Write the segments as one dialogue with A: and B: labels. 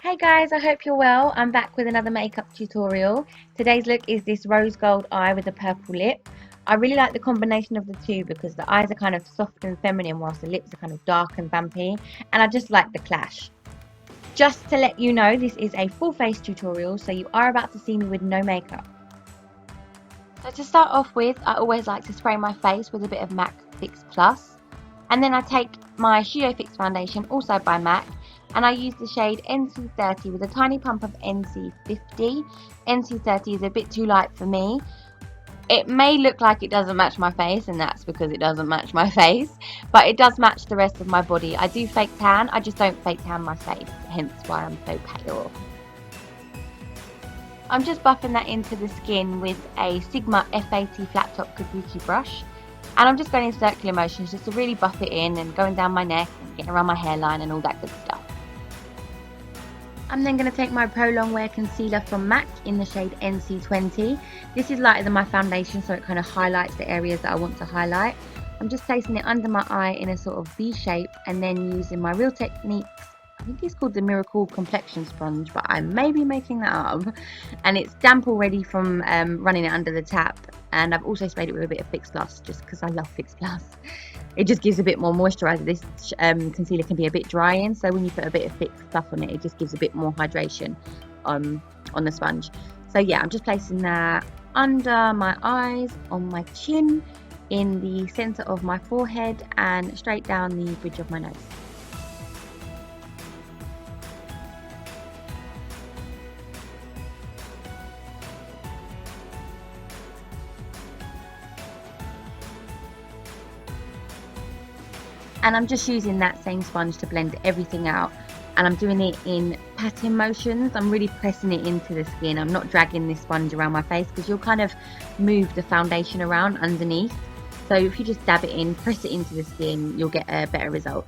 A: Hey guys, I hope you're well. I'm back with another makeup tutorial. Today's look is this rose gold eye with a purple lip. I really like the combination of the two because the eyes are kind of soft and feminine whilst the lips are kind of dark and vampy, and I just like the clash. Just to let you know, this is a full face tutorial, so you are about to see me with no makeup. So to start off with, I always like to spray my face with a bit of MAC Fix Plus. And then I take my Studio Fix foundation, also by MAC, and I use the shade NC30 with a tiny pump of NC50. NC30 is a bit too light for me. It may look like it doesn't match my face, and that's because it doesn't match my face, but it does match the rest of my body. I do fake tan, I just don't fake tan my face, hence why I'm so pale. I'm just buffing that into the skin with a Sigma F80 flat top kabuki brush. And I'm just going in circular motions just to really buff it in and going down my neck and getting around my hairline and all that good stuff. I'm then going to take my Pro Longwear concealer from MAC in the shade NC20. This is lighter than my foundation, so it kind of highlights the areas that I want to highlight. I'm just placing it under my eye in a sort of V shape and then using my Real Techniques, I think it's called the Miracle Complexion Sponge, but I may be making that up. And it's damp already from running it under the tap. And I've also sprayed it with a bit of Fix Plus, just because I love Fix Plus. It just gives a bit more moisturiser. This concealer can be a bit drying, so when you put a bit of Fix Plus on it, it just gives a bit more hydration on the sponge. So yeah, I'm just placing that under my eyes, on my chin, in the centre of my forehead, and straight down the bridge of my nose. And I'm just using that same sponge to blend everything out, and I'm doing it in patting motions. I'm really pressing it into the skin. I'm not dragging this sponge around my face because you'll kind of move the foundation around underneath. So if you just dab it in, press it into the skin, you'll get a better result.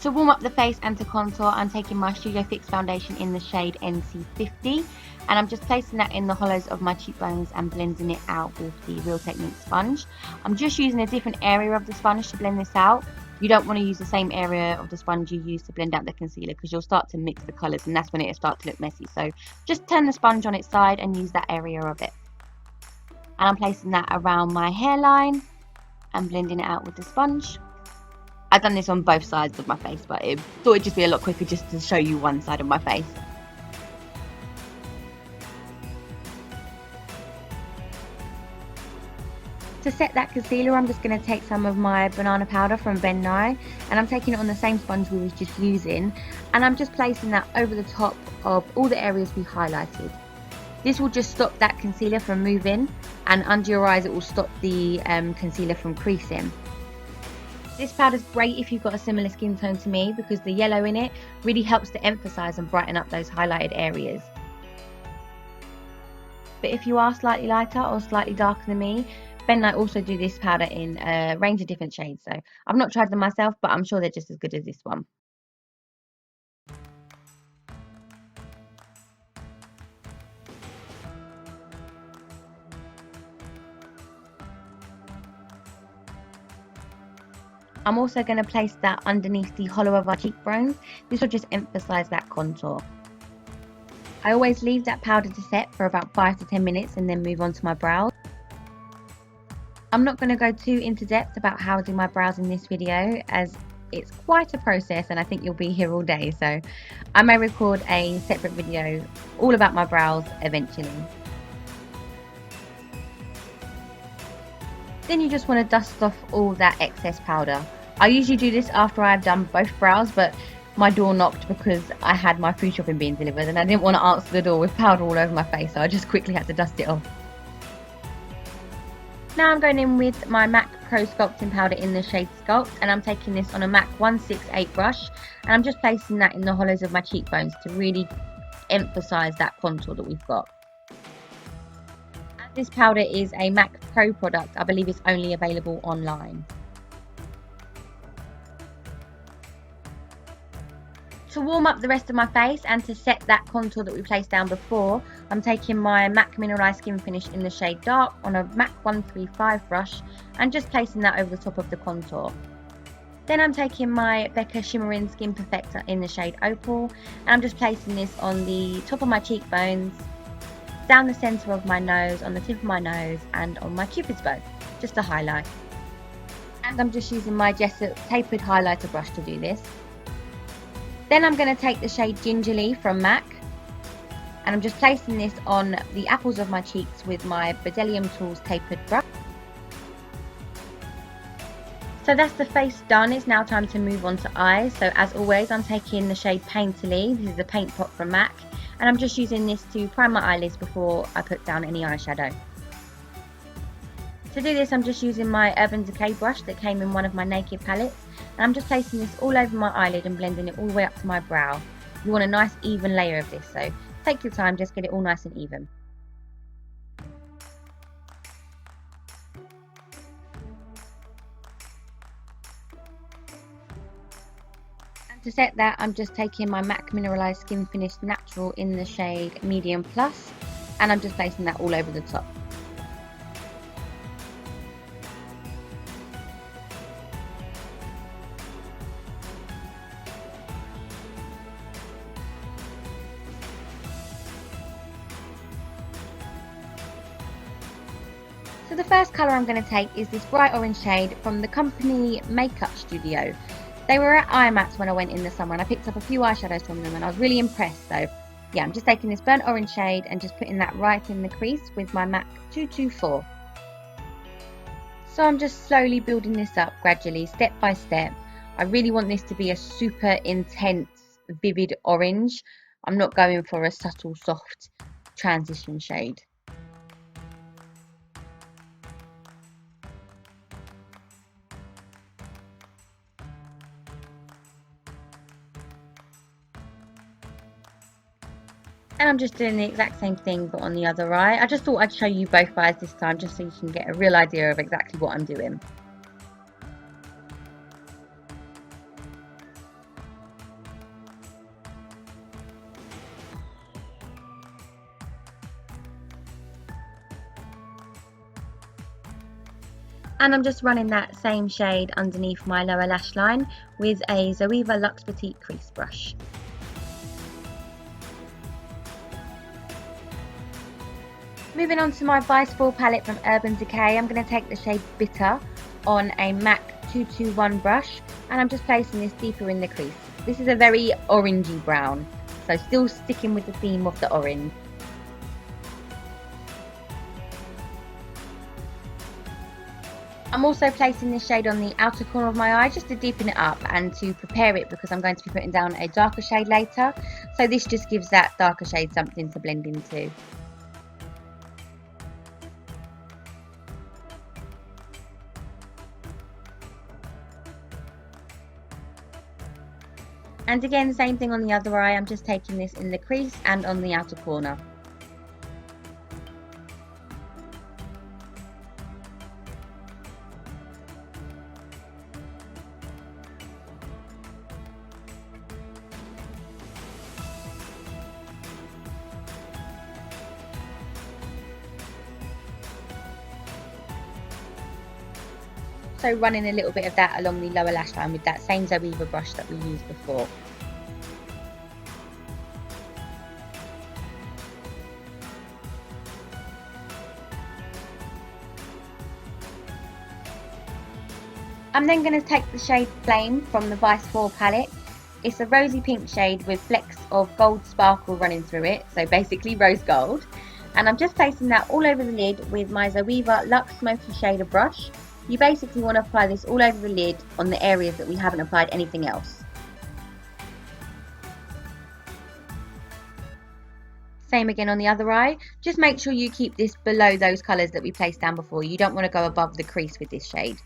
A: To warm up the face and to contour, I'm taking my Studio Fix foundation in the shade NC50, and I'm just placing that in the hollows of my cheekbones and blending it out with the Real Techniques sponge. I'm just using a different area of the sponge to blend this out. You don't want to use the same area of the sponge you use to blend out the concealer because you'll start to mix the colours and that's when it'll start to look messy. So just turn the sponge on its side and use that area of it. And I'm placing that around my hairline and blending it out with the sponge. I've done this on both sides of my face, but I thought it'd just be a lot quicker just to show you one side of my face. To set that concealer, I'm just going to take some of my banana powder from Nye, and I'm taking it on the same sponge we was just using, and I'm just placing that over the top of all the areas we highlighted. This will just stop that concealer from moving, and under your eyes it will stop the concealer from creasing. This powder is great if you've got a similar skin tone to me because the yellow in it really helps to emphasize and brighten up those highlighted areas. But if you are slightly lighter or slightly darker than me, Nye also do this powder in a range of different shades. So I've not tried them myself, but I'm sure they're just as good as this one. I'm also going to place that underneath the hollow of our cheekbones. This will just emphasize that contour. I always leave that powder to set for about 5 to 10 minutes and then move on to my brows. I'm not going to go too into depth about how I do my brows in this video as it's quite a process and I think you'll be here all day, so I may record a separate video all about my brows eventually. Then you just want to dust off all that excess powder. I usually do this after I've done both brows, but my door knocked because I had my food shopping being delivered and I didn't want to answer the door with powder all over my face, so I just quickly had to dust it off. Now I'm going in with my MAC Pro Sculpting powder in the shade Sculpt, and I'm taking this on a MAC 168 brush, and I'm just placing that in the hollows of my cheekbones to really emphasize that contour that we've got. This powder is a MAC Pro product. I believe it's only available online. To warm up the rest of my face and to set that contour that we placed down before, I'm taking my MAC Mineralised Skin Finish in the shade Dark on a MAC 135 brush and just placing that over the top of the contour. Then I'm taking my Becca Shimmering Skin Perfector in the shade Opal, and I'm just placing this on the top of my cheekbones, down the centre of my nose, on the tip of my nose, and on my cupid's bow, just to highlight. And I'm just using my Jessup tapered highlighter brush to do this. Then I'm going to take the shade Gingerly from MAC, and I'm just placing this on the apples of my cheeks with my Bdellium Tools tapered brush. So that's the face done. It's now time to move on to eyes. So as always, I'm taking the shade Painterly. This is the Paintpot from MAC, and I'm just using this to prime my eyelids before I put down any eyeshadow. To do this, I'm just using my Urban Decay brush that came in one of my Naked palettes, and I'm just placing this all over my eyelid and blending it all the way up to my brow. You want a nice even layer of this, so take your time, just get it all nice and even. To set that, I'm just taking my MAC Mineralised Skin Finish Natural in the shade Medium Plus, and I'm just placing that all over the top. So the first colour I'm going to take is this bright orange shade from the company Makeup Studio. They were at IMAX when I went in the summer, and I picked up a few eyeshadows from them, and I was really impressed. So yeah, I'm just taking this burnt orange shade and just putting that right in the crease with my MAC 224. So I'm just slowly building this up gradually, step by step. I really want this to be a super intense, vivid orange. I'm not going for a subtle, soft transition shade. And I'm just doing the exact same thing but on the other eye. I just thought I'd show you both eyes this time just so you can get a real idea of exactly what I'm doing. And I'm just running that same shade underneath my lower lash line with a Zoeva Luxe Petite Crease brush. Moving on to my Vice 4 palette from Urban Decay, I'm going to take the shade Bitter on a MAC 221 brush, and I'm just placing this deeper in the crease. This is a very orangey brown, so still sticking with the theme of the orange. I'm also placing this shade on the outer corner of my eye just to deepen it up and to prepare it because I'm going to be putting down a darker shade later. So this just gives that darker shade something to blend into. And again, same thing on the other eye. I'm just taking this in the crease and on the outer corner. So running a little bit of that along the lower lash line with that same Zoeva brush that we used before. I'm then going to take the shade Flame from the Vice 4 palette. It's a rosy pink shade with flecks of gold sparkle running through it, so basically rose gold. And I'm just placing that all over the lid with my Zoeva Luxe Smoky Shader brush. You basically want to apply this all over the lid on the areas that we haven't applied anything else. Same again on the other eye. Just make sure you keep this below those colours that we placed down before. You don't want to go above the crease with this shade.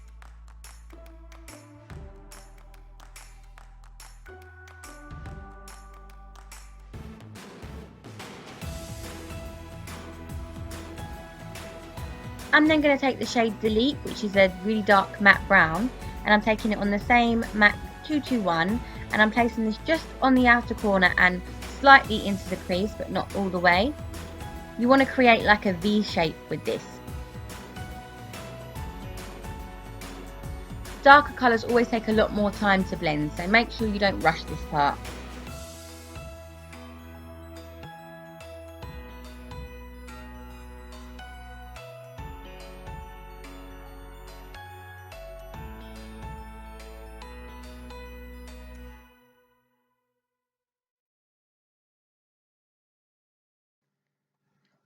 A: I'm then going to take the shade Delete, which is a really dark matte brown, and I'm taking it on the same MAC 221, and I'm placing this just on the outer corner and slightly into the crease, but not all the way. You want to create like a V shape with this. darker colours always take a lot more time to blend, so make sure you don't rush this part.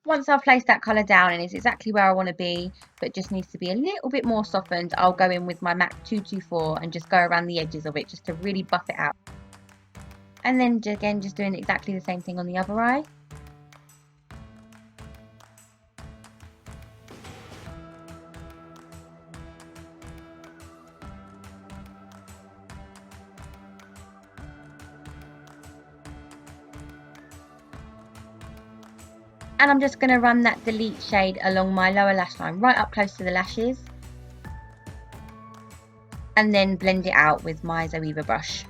A: Once I've placed that colour down and it's exactly where I want to be, but just needs to be a little bit more softened, I'll go in with my MAC 224 and just go around the edges of it just to really buff it out. And then again, just doing exactly the same thing on the other eye. And I'm just going to run that delete shade along my lower lash line right up close to the lashes, and then blend it out with my Zoeva brush.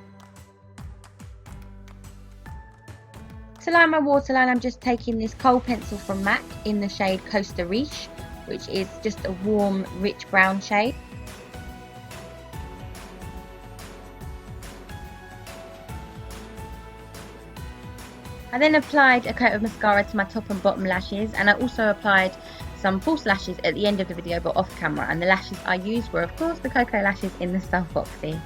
A: To line my waterline, I'm just taking this kohl pencil from MAC in the shade Costa Riche, which is just a warm rich brown shade. I then applied a coat of mascara to my top and bottom lashes, and I also applied some false lashes at the end of the video but off camera, and the lashes I used were of course the Koko lashes in the style Foxy.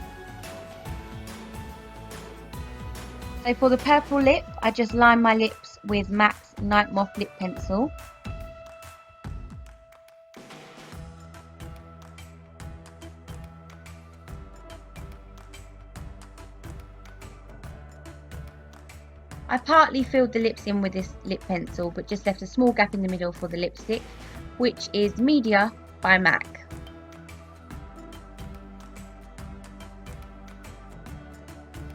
A: So for the purple lip, I just lined my lips with MAC's Nightmoth lip pencil. I partly filled the lips in with this lip pencil, but just left a small gap in the middle for the lipstick, which is Media by MAC.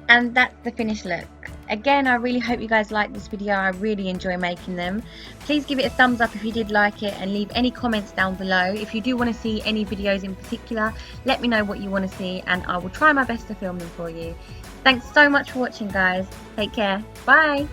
A: And that's the finished look. Again, I really hope you guys liked this video. I really enjoy making them. Please give it a thumbs up if you did like it, and leave any comments down below. If you do want to see any videos in particular, let me know what you want to see and I will try my best to film them for you. Thanks so much for watching, guys. Take care. Bye.